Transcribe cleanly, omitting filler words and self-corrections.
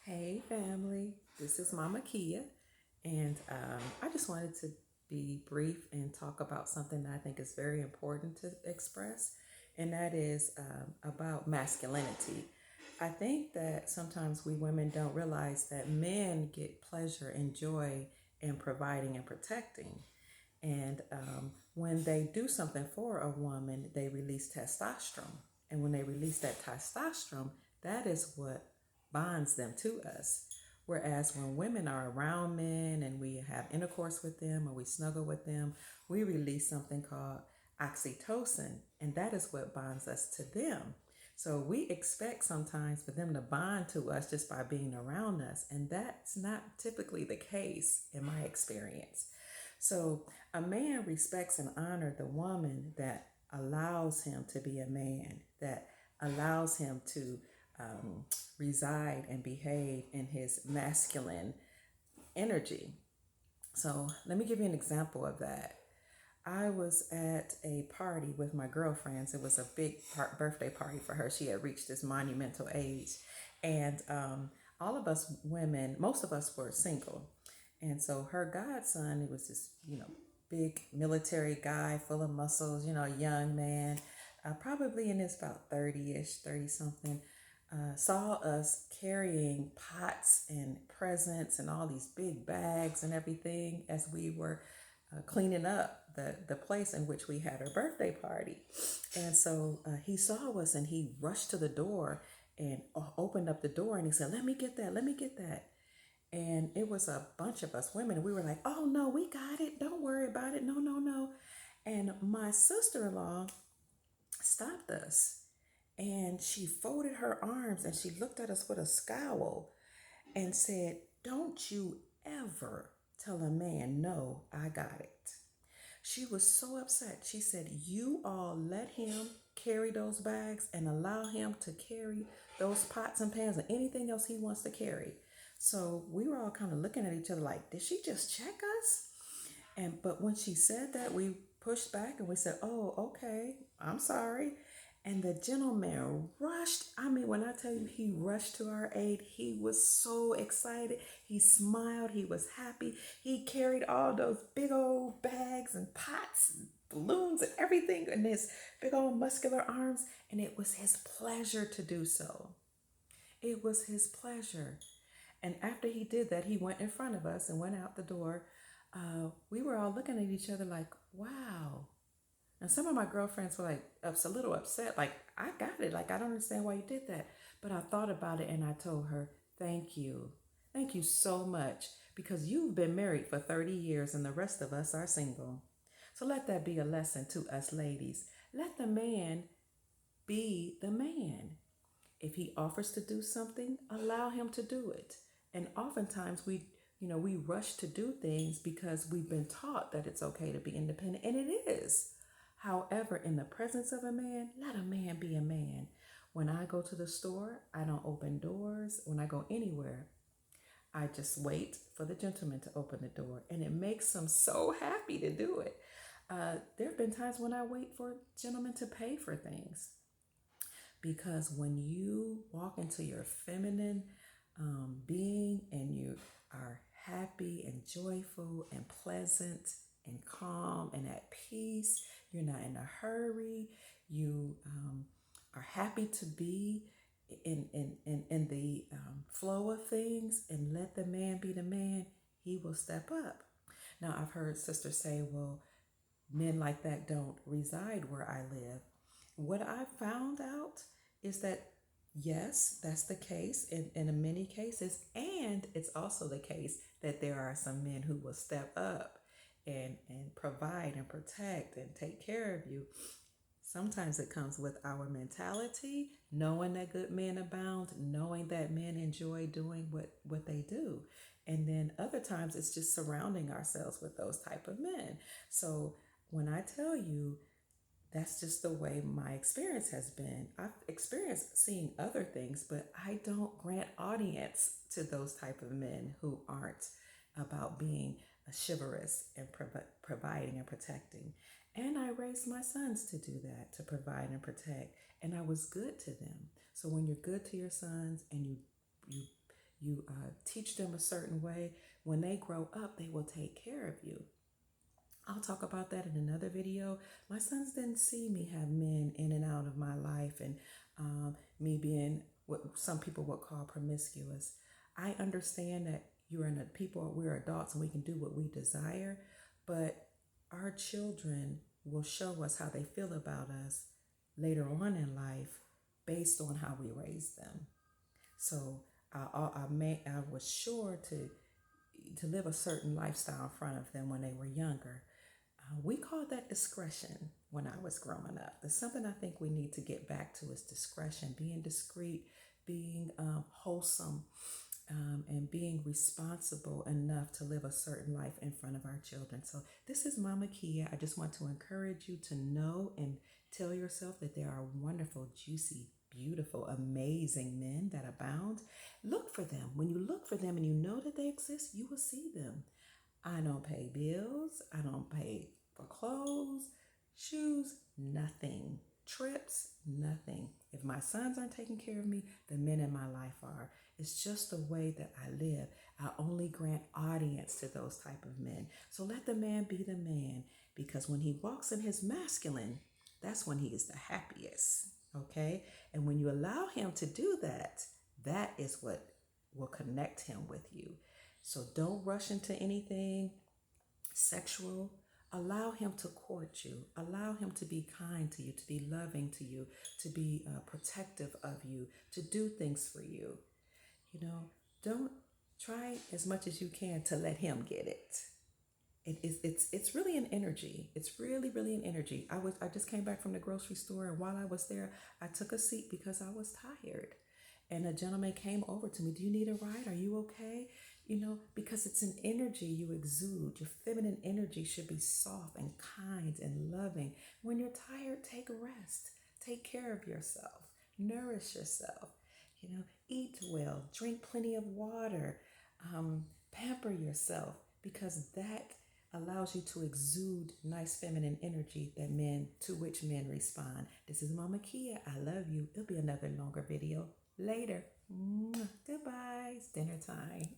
Hey family, this is Mama Kia, and I just wanted to be brief and talk about something that I think is very important to express, and that is about masculinity. I think that sometimes we women don't realize that men get pleasure and joy in providing and protecting. And when they do something for a woman, they release testosterone. And when they release that testosterone, that is what bonds them to us. Whereas when women are around men and we have intercourse with them or we snuggle with them, we release something called oxytocin, and that is what bonds us to them. So we expect sometimes for them to bond to us just by being around us, and that's not typically the case in my experience. So a man respects and honors the woman that allows him to be a man, that allows him to um, reside and behave in his masculine energy. So let me give you an example of that. I was at a party with my girlfriends. It was a big birthday party for her. She had reached this monumental age. And all of us women, most of us were single. And so her godson, it was this, big military guy full of muscles, young man, probably in his about 30-ish, 30 something, saw us carrying pots and presents and all these big bags and everything as we were cleaning up the place in which we had our birthday party. And so he saw us and he rushed to the door and opened up the door and he said, "Let me get that, let me get that." And it was a bunch of us women. And we were like, "Oh, no, we got it. Don't worry about it. No, no, no." And my sister in law stopped us and she folded her arms and she looked at us with a scowl and said, "Don't you ever tell a man, no, I got it." She was so upset. She said, "You all let him carry those bags and allow him to carry those pots and pans and anything else he wants to carry." So we were all kind of looking at each other like, did she just check us? And but when she said that, we pushed back and we said, "Oh, okay, I'm sorry." And the gentleman rushed. I mean, when I tell you he rushed to our aid, he was so excited. He smiled. He was happy. He carried all those big old bags and pots and balloons and everything in his big old muscular arms. And it was his pleasure to do so. It was his pleasure. And after he did that, he went in front of us and went out the door. We were all looking at each other like, wow. And some of my girlfriends were like a little upset, like, "I got it. Like, I don't understand why you did that." But I thought about it and I told her, "Thank you. Thank you so much because you've been married for 30 years and the rest of us are single." So let that be a lesson to us ladies. Let the man be the man. If he offers to do something, allow him to do it. And oftentimes we rush to do things because we've been taught that it's okay to be independent, and it is. However, in the presence of a man, let a man be a man. When I go to the store, I don't open doors. When I go anywhere, I just wait for the gentleman to open the door, and it makes him so happy to do it. There have been times when I wait for gentlemen to pay for things. Because when you walk into your feminine being and you are happy and joyful and pleasant and calm and at peace, you're not in a hurry, you are happy to be in the flow of things, and let the man be the man, he will step up. Now, I've heard sisters say, "Well, men like that don't reside where I live." What I found out is that yes, that's the case in many cases, and it's also the case that there are some men who will step up and provide and protect and take care of you. Sometimes it comes with our mentality, knowing that good men abound, knowing that men enjoy doing what they do. And then other times it's just surrounding ourselves with those type of men. So when I tell you that's just the way my experience has been. I've experienced seeing other things, but I don't grant audience to those type of men who aren't about being chivalrous and providing and protecting. And I raised my sons to do that, to provide and protect, and I was good to them. So when you're good to your sons and you you teach them a certain way. When they grow up, they will take care of you. I'll talk about that in another video. My sons didn't see me have men in and out of my life, and me being what some people would call promiscuous. I understand that we're adults and we can do what we desire, but our children will show us how they feel about us later on in life based on how we raise them. So I was sure to live a certain lifestyle in front of them when they were younger. We called that discretion when I was growing up. There's something I think we need to get back to is discretion, being discreet, being wholesome, and being responsible enough to live a certain life in front of our children. So this is Mama Kia. I just want to encourage you to know and tell yourself that there are wonderful, juicy, beautiful, amazing men that abound. Look for them. When you look for them and you know that they exist, you will see them. I don't pay bills. I don't pay for clothes, shoes, nothing. Trips, nothing. If my sons aren't taking care of me, the men in my life are. It's just the way that I live. I only grant audience to those type of men. So let the man be the man, because when he walks in his masculine, that's when he is the happiest. Okay? And when you allow him to do that, that is what will connect him with you. So don't rush into anything sexual. Allow him to court you. Allow him to be kind to you, to be loving to you, to be protective of you, to do things for you. Don't try as much as you can to let him get it. It's really an energy. It's really an energy. I just came back from the grocery store, and while I was there, I took a seat because I was tired. And a gentleman came over to me. Do you need a ride? Are you okay? Because it's an energy you exude. Your feminine energy should be soft and kind and loving. When you're tired, take a rest. Take care of yourself. Nourish yourself. Eat well. Drink plenty of water. Pamper yourself, because that allows you to exude nice feminine energy to which men respond. This is Mama Kia. I love you. It'll be another longer video later. Goodbye. It's dinner time.